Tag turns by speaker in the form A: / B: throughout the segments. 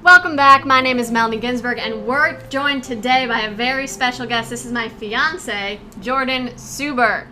A: Welcome back. My name is Melanie Ginsburg, and we're joined today by a very special guest. This is my fiance, Jordan Suberg.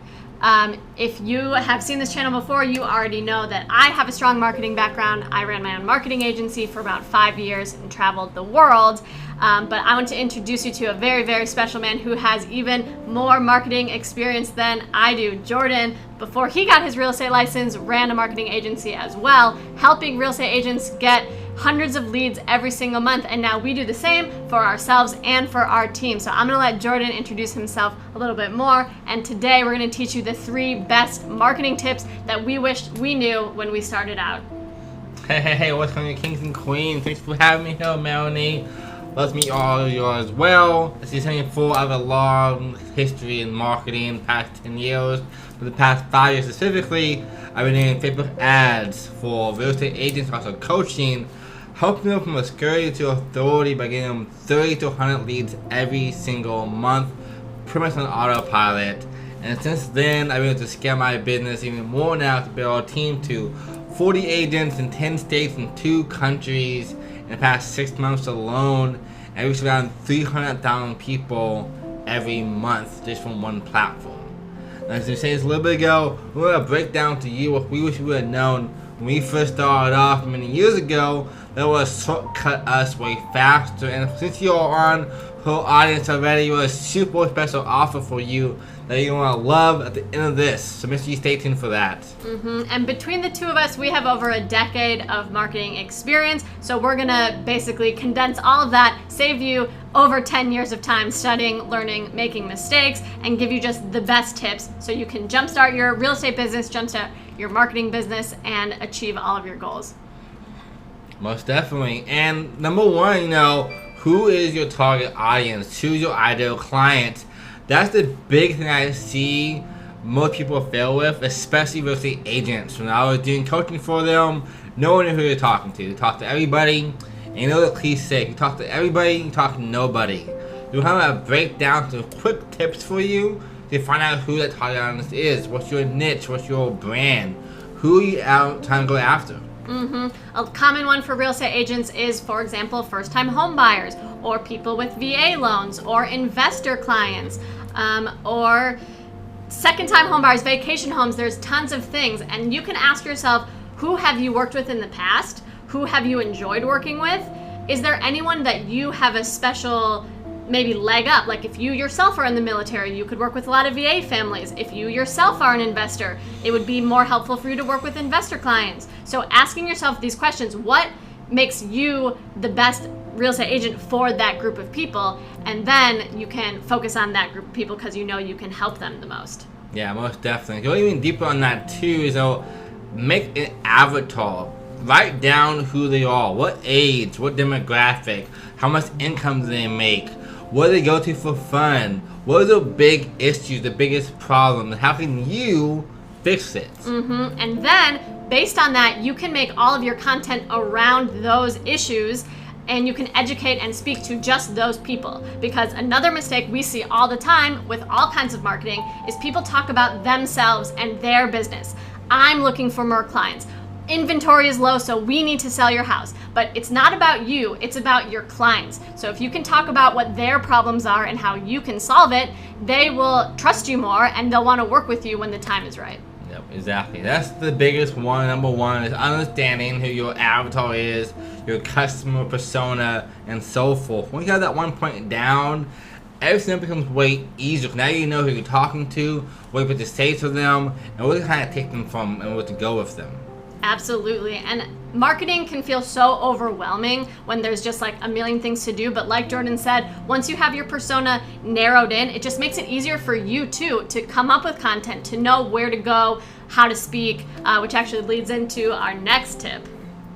A: If you have seen this channel before, you already know that I have a strong marketing background. I ran my own marketing agency for about 5 years and traveled the world. But I want to introduce you to a very, very special man who has even more marketing experience than I do. Jordan, before he got his real estate license, ran a marketing agency as well, helping real estate agents get hundreds of leads every single month, and now we do the same for ourselves and for our team. So I'm gonna let Jordan introduce himself a little bit more, and today we're gonna teach you the 3 best marketing tips that we wished we knew when we started out.
B: Hey, what's going on, kings and queens? Thanks for having me here, Melanie. Let's meet all of you as well. This is something full of a long history in marketing, the past 10 years. For the past 5 years specifically, I've been doing Facebook ads for real estate agents, also coaching, helping them from obscurity to authority by getting them 30 to 100 leads every single month, pretty much on autopilot. And since then, I've been able to scale my business even more now to build a team to 40 agents in 10 states and 2 countries in the past 6 months alone, and reach around 300,000 people every month just from one platform. Now, as I said a little bit ago, we're going to break down to you what we wish we would have known when we first started off many years ago. That will shortcut us way faster. And since you're on her audience already, we have a super special offer for you that you're going to love at the end of this. So make sure you stay tuned for that.
A: And between the two of us, we have over a decade of marketing experience. So we're going to basically condense all of that, save you over 10 years of time studying, learning, making mistakes, and give you just the best tips so you can jumpstart your real estate business, jumpstart your marketing business, and achieve all of your goals.
B: Most definitely. And number one, who is your target audience? Who's your ideal client? That's the big thing I see most people fail with, especially real estate agents. When I was doing coaching for them, no one knew who you're talking to. You talk to everybody, and you know the cliche. You talk to everybody, you talk to nobody. We're going to break down some quick tips for you to find out who that target audience is. What's your niche? What's your brand? Who are you trying to go after?
A: A common one for real estate agents is, for example, first-time home buyers, or people with VA loans, or investor clients, or second-time home buyers, vacation homes. There's tons of things, and you can ask yourself, who have you worked with in the past? Who have you enjoyed working with? Is there anyone that you have a special maybe leg up? Like if you yourself are in the military, you could work with a lot of VA families. If you yourself are an investor, it would be more helpful for you to work with investor clients. So asking yourself these questions, what makes you the best real estate agent for that group of people? And then you can focus on that group of people because you know you can help them the most.
B: Yeah, most definitely. Going even deeper on that too is make an avatar. Write down who they are, what age, what demographic, how much income do they make, what do they go to for fun, what are the big issues, the biggest problems, and how can you fix it? And then, based on that, you can make all of your content around those issues, and you can educate and speak to just those people. Because another mistake we see all the time with all kinds of marketing is people talk about themselves and their business. I'm looking for more clients. Inventory is low, so we need to sell your house. But it's not about you, it's about your clients. So if you can talk about what their problems are and how you can solve it, they will trust you more and they'll want to work with you when the time is right. Yep, exactly. That's the biggest one. Number one is understanding who your avatar is, your customer persona, and so forth. When you have that one point down, everything becomes way easier. Now you know who you're talking to, what to say to them, and where to kind of take them from and where to go with them.
A: Absolutely. And marketing can feel so overwhelming when there's just like a million things to do. But like Jordan said, once you have your persona narrowed in, it just makes it easier for you too to come up with content, to know where to go, how to speak, which actually leads into our next tip.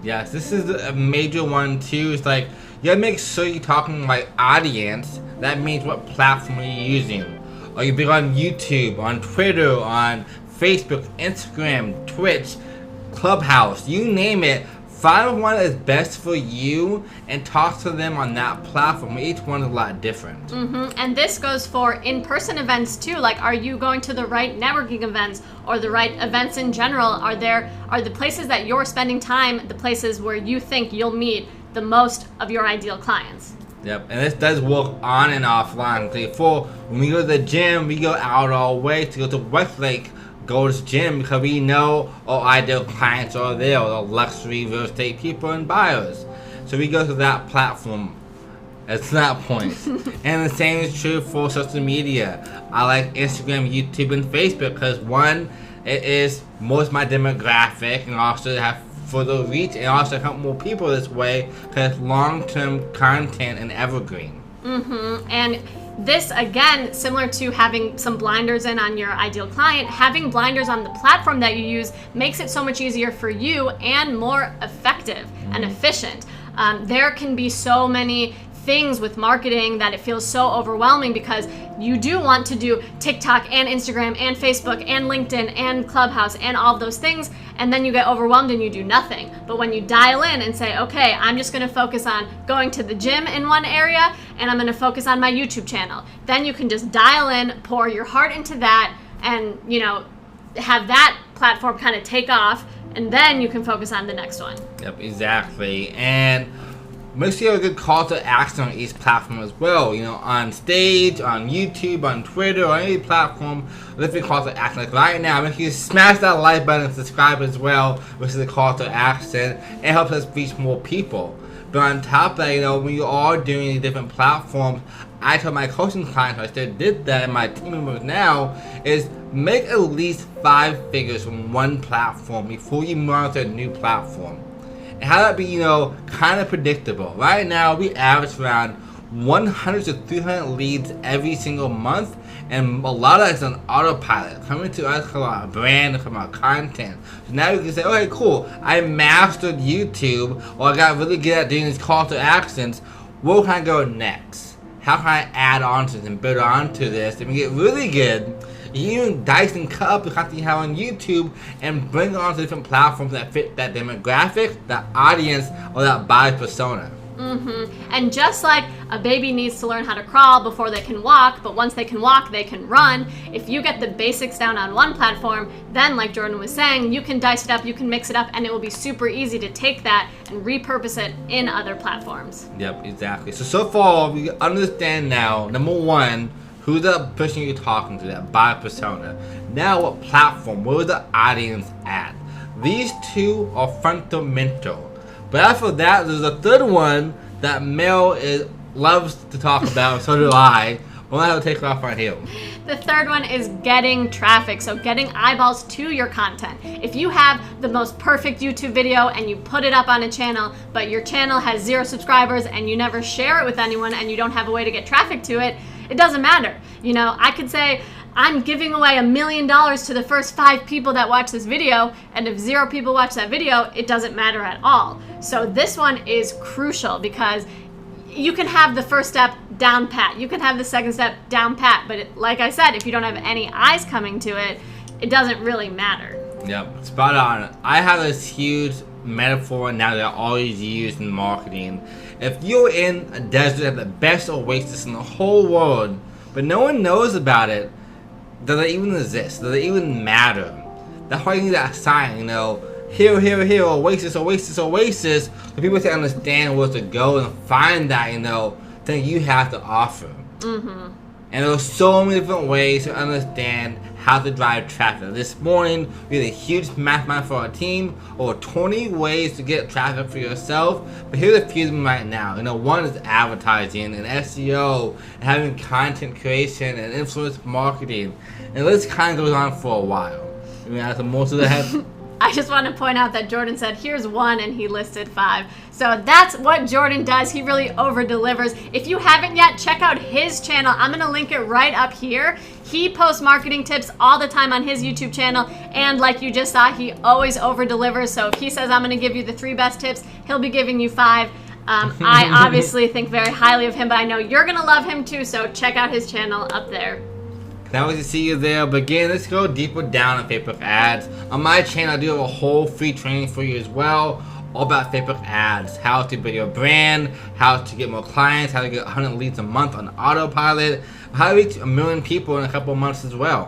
B: Yes, this is a major one too. It's like, you gotta make sure you're talking like audience. That means what platform are you using? Are you big on YouTube, on Twitter, on Facebook, Instagram, Twitch, Clubhouse, you name it? Find one that is best for you and talk to them on that platform. Each one is a lot different.
A: And this goes for in-person events too. Like, are you going to the right networking events or the right events in general? Are the places that you're spending time the places where you think you'll meet the most of your ideal clients.
B: Yep, and this does work on and offline. Before, when we go to the gym, we go out our way to go to Westlake Gold's Gym because we know our ideal clients are there, the luxury real estate people and buyers. So we go to that platform at that point. And the same is true for social media. I like Instagram, YouTube, and Facebook because one, it is most of my demographic, and also have further reach, and also help more people this way because it's long-term content and evergreen.
A: And this, again, similar to having some blinders in on your ideal client, having blinders on the platform that you use makes it so much easier for you and more effective and efficient. There can be so many things with marketing that it feels so overwhelming because you do want to do TikTok and Instagram and Facebook and LinkedIn and Clubhouse and all of those things, and then you get overwhelmed and you do nothing. But when you dial in and say, okay, I'm just going to focus on going to the gym in one area and I'm going to focus on my YouTube channel, then you can just dial in, pour your heart into that, and have that platform kind of take off, and then you can focus on the next one.
B: Yep, exactly. And make sure you have a good call to action on each platform as well. On stage, on YouTube, on Twitter, or any platform, let's be call to action. Like right now, make sure you smash that like button and subscribe as well, which is a call to action. It helps us reach more people. But on top of that, when you are doing these different platforms, I tell my coaching clients, I still did that, and my team members now, is make at least 5 figures from one platform before you move on to a new platform. And how that be, kind of predictable. Right now, we average around 100 to 300 leads every single month, and a lot of it's on autopilot, coming to us from our brand, from our content. So now you can say, okay, cool, I mastered YouTube, or I got really good at doing these call to actions. Where can I go next? How can I add on to this and build on to this? And we get really good. You even dice and cut up the content you have on YouTube and bring it onto different platforms that fit that demographic, that audience, or that buyer persona.
A: And just like a baby needs to learn how to crawl before they can walk, but once they can walk, they can run. If you get the basics down on one platform, then like Jordan was saying, you can dice it up, you can mix it up, and it will be super easy to take that and repurpose it in other platforms.
B: Yep, exactly. So far, we understand now, number one, who's the person you're talking to, that buyer persona. Now, what platform, where is the audience at? These two are fundamental. But after that, there's a third one that Mel loves to talk about, so do I. We'll have to take it off right here.
A: The third one is getting traffic, so getting eyeballs to your content. If you have the most perfect YouTube video and you put it up on a channel, but your channel has 0 subscribers and you never share it with anyone and you don't have a way to get traffic to it, it doesn't matter. I could say, I'm giving away $1 million to the first 5 people that watch this video, and if 0 people watch that video, it doesn't matter at all. So this one is crucial because you can have the first step down pat, you can have the second step down pat, but like I said, if you don't have any eyes coming to it, it doesn't really matter.
B: Yep, spot on. I have this huge metaphor now that I always use in marketing. If you're in a desert at the best oasis in the whole world, but no one knows about it, does it even exist? Does it even matter? That's why you need that sign, here, oasis, oasis, oasis, for people to understand where to go and find that, thing you have to offer. And there's so many different ways to understand how to drive traffic. This morning, we had a huge mastermind for our team, over 20 ways to get traffic for yourself. But here's a few of them right now. One is advertising and SEO, and having content creation and influence marketing. And this kind of goes on for a while. You mean add some more to that?
A: I just want to point out that Jordan said, here's 1, and he listed 5. So that's what Jordan does. He really over-delivers. If you haven't yet, check out his channel. I'm going to link it right up here. He posts marketing tips all the time on his YouTube channel, and like you just saw, he always over-delivers. So if he says, I'm going to give you the 3 best tips, he'll be giving you 5. I obviously think very highly of him, but I know you're going to love him too, so check out his channel up there.
B: Can't wait to see you there. But again, let's go deeper down on Facebook ads. On my channel, I do have a whole free training for you as well, all about Facebook ads, how to build your brand, how to get more clients, how to get 100 leads a month on autopilot, how to reach 1 million people in a couple of months as well.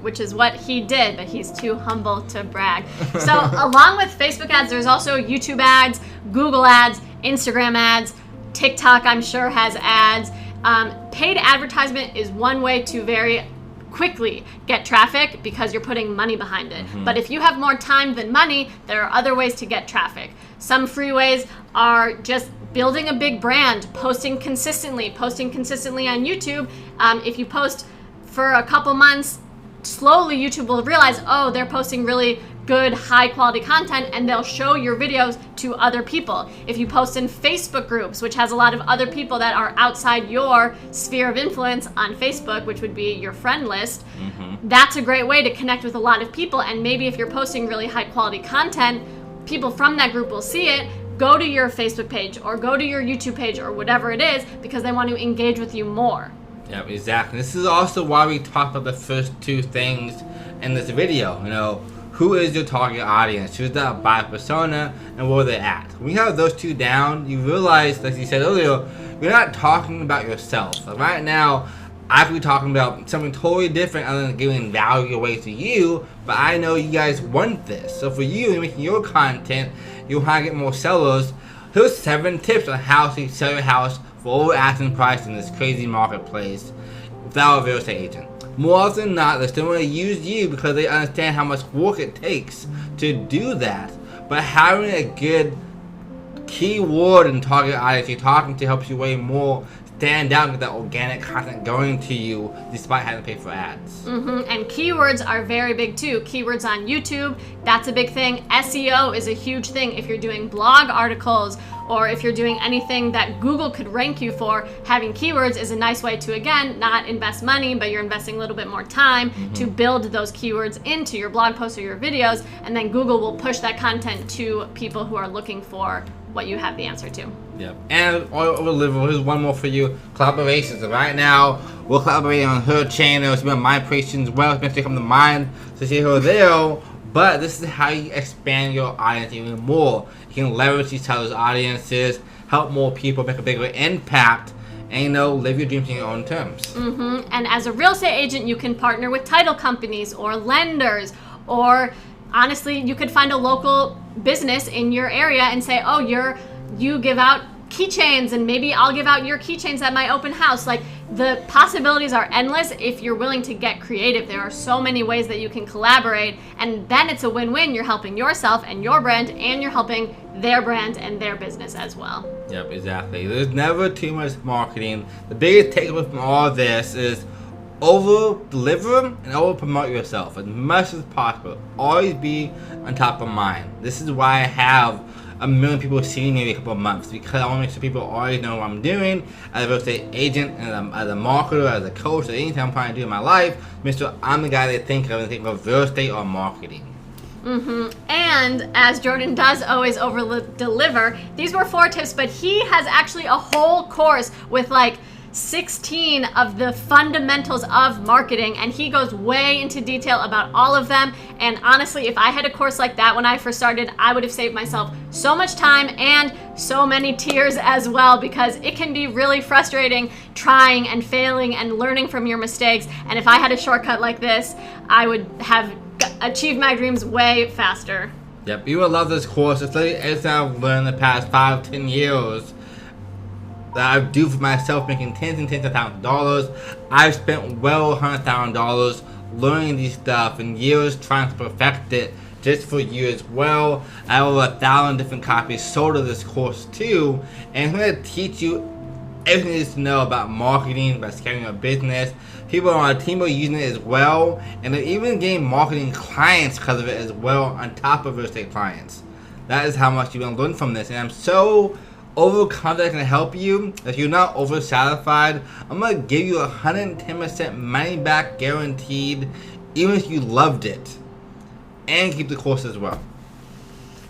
A: Which is what he did, but he's too humble to brag. So along with Facebook ads, there's also YouTube ads, Google ads, Instagram ads, TikTok I'm sure has ads. Paid advertisement is one way to very quickly get traffic because you're putting money behind it. But if you have more time than money, there are other ways to get traffic. Some free ways are just building a big brand, posting consistently on YouTube. If you post for a couple months, slowly YouTube will realize, oh, they're posting really good, high quality content, and they'll show your videos to other people. If you post in Facebook groups, which has a lot of other people that are outside your sphere of influence on Facebook, which would be your friend list, that's a great way to connect with a lot of people. And maybe if you're posting really high quality content, people from that group will see it, go to your Facebook page or go to your YouTube page or whatever it is, because they want to engage with you more.
B: Yeah, exactly. This is also why we talked about the first two things in this video. You know, who is your target audience? Who's that buyer persona, and where they're at? When you have those two down, you realize, like you said earlier, you're not talking about yourself. Like right now, I could be talking about something totally different other than giving value away to you, but I know you guys want this. So for you, making your content, you want to get more sellers. Here's 7 tips on how to sell your house for over asking price in this crazy marketplace without a real estate agent. More often than not, they still want to use you because they understand how much work it takes to do that. But having a good keyword and target audience you're talking to helps you way more stand out and get that organic content going to you despite having to pay for ads.
A: And keywords are very big too. Keywords on YouTube, that's a big thing. SEO is a huge thing. If you're doing blog articles or if you're doing anything that Google could rank you for, having keywords is a nice way to, again, not invest money, but you're investing a little bit more time to build those keywords into your blog posts or your videos, and then Google will push that content to people who are looking for what you have the answer to.
B: Yep. And over Liverpool, here's one more for you. Collaborations. Right now, we're collaborating on her channel. It's been my creation as well. It's meant to come to mind to see her there. But this is how you expand your audience even more. You can leverage each other's audiences, help more people, make a bigger impact, and, you know, live your dreams in your own terms.
A: And as a real estate agent, you can partner with title companies or lenders, or honestly, you could find a local business in your area and say, oh, you give out keychains, and maybe I'll give out your keychains at my open house. Like, the possibilities are endless if you're willing to get creative. There are so many ways that you can collaborate, and then it's a win-win. You're helping yourself and your brand, and you're helping their brand and their business as well.
B: Yep, exactly. There's never too much marketing. The biggest takeaway from all of this is over-deliver and over-promote yourself as much as possible. Always be on top of mind. This is why I have 1 million people seeing me every couple of months, because I want to make sure people always know what I'm doing as a real estate agent, and as a marketer, as a coach, or anything I'm trying to do in my life. Make sure I'm the guy they think of when they think of real estate or marketing.
A: And as Jordan does always over-deliver, these were 4 tips, but he has actually a whole course with like 16 of the fundamentals of marketing, and he goes way into detail about all of them. And honestly, if I had a course like that when I first started, I would have saved myself so much time and so many tears as well, because it can be really frustrating trying and failing and learning from your mistakes. And if I had a shortcut like this, I would have achieved my dreams way faster.
B: Yep, you will love this course. It's like everything I've learned in the past 5-10 years that I do for myself, making tens and tens of thousands of dollars. I've spent well $100,000 learning these stuff and years trying to perfect it just for you as well. I have over 1,000 different copies sold of this course too, and I'm going to teach you everything you need to know about marketing, about scaling your business. People on our team are using it as well, and they're even getting marketing clients because of it as well, on top of real estate clients. That is how much you will learn from this, and I'm so overconfident can help you. If you're not oversatisfied, I'm going to give you 110% money back guaranteed, even if you loved it, and keep the course as well.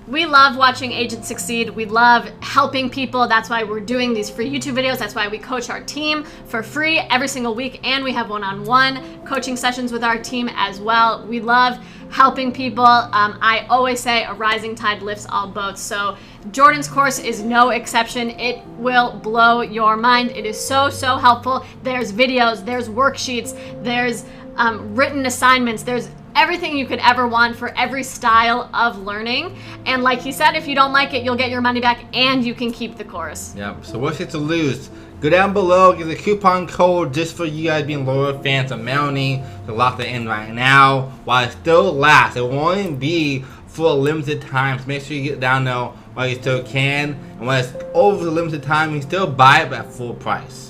A: We love watching agents succeed. We love helping people. That's why we're doing these free YouTube videos. That's why we coach our team for free every single week, and we have one-on-one coaching sessions with our team as well. We love helping people. I always say a rising tide lifts all boats. So Jordan's course is no exception. It will blow your mind. It is so, so helpful. There's videos, there's worksheets, there's written assignments, there's everything you could ever want for every style of learning. And like he said, if you don't like it, you'll get your money back and you can keep the course.
B: Yep. So what's it to lose? Go down below, give the coupon code just for you guys being loyal fans of Melanie to lock that in right now while it still lasts. It won't even be for a limited time. So make sure you get down there while you still can. And when it's over the limited time, you can still buy it at full price.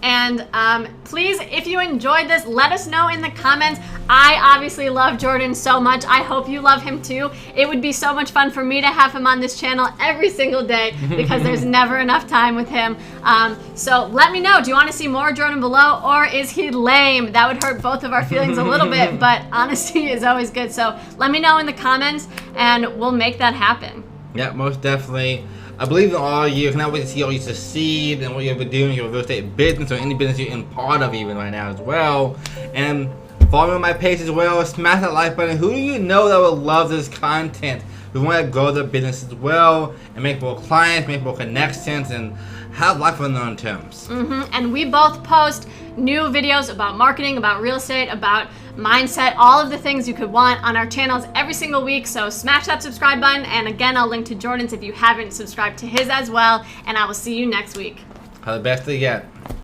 A: And please, if you enjoyed this, let us know in the comments. I obviously love Jordan so much. I hope you love him too. It would be so much fun for me to have him on this channel every single day because there's never enough time with him. So let me know. Do you want to see more Jordan below, or is he lame? That would hurt both of our feelings a little bit, but honesty is always good. So let me know in the comments and we'll make that happen.
B: Yeah, most definitely. I believe in all of you. I cannot wait to see all you succeed and what you'll be doing in your real estate business or any business you're in part of even right now as well. And follow me on my page as well. Smash that like button. Who do you know that would love this content? We want to grow their business as well and make more clients, make more connections, and have life on their own terms.
A: And we both post new videos about marketing, about real estate, about mindset, all of the things you could want on our channels every single week. So smash that subscribe button. And again, I'll link to Jordan's if you haven't subscribed to his as well. And I will see you next week.
B: Have the best day yet.